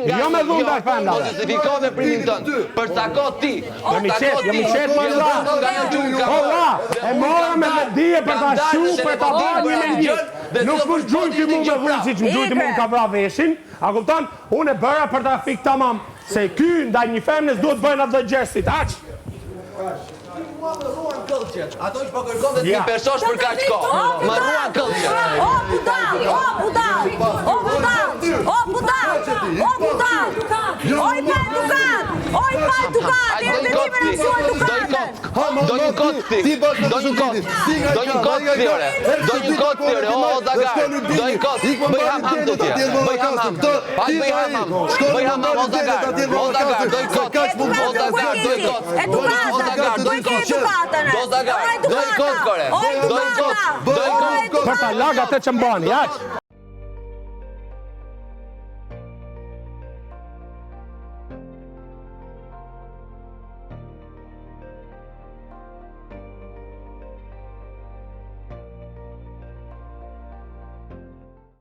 Jo me dhun të fanda. Justifiko veprimin tënd. Përcako ti. Jam i qet më vlla. E mora me dije për ta shu, për ta bërë një mendje. Nuk mund gjujnë ti mu me vrunë si që më gjujnë mu ka vra veshin. A kupton? Unë e bëra për ta fik tamam. Se ky ndaj një femnes duhet bëjnë atë dhe gjestit. Aq? Ato që po kërkon dhe ti peshosh për kaq kohë. Më ruan këllqet. O budal! O budal! O budal! O budal! O budal! Oj pa edukat! Oj pa edukat! E vendime në su edukatën! Do një kot ti. Do një kot. Do një kot ti ore. Do një kot ti ore. O Zagar. Do një kot. Bëj ham do tje. Bëj ham. Pa bëj ham. Bëj ham o Zagar. O Zagar. Do një kot. O Zagar. Do një kot. O Zagar. Do një kot. Do Zagar. Do një kot kore. Do një kot. Do një kot. Për ta lag atë që mbani, aq?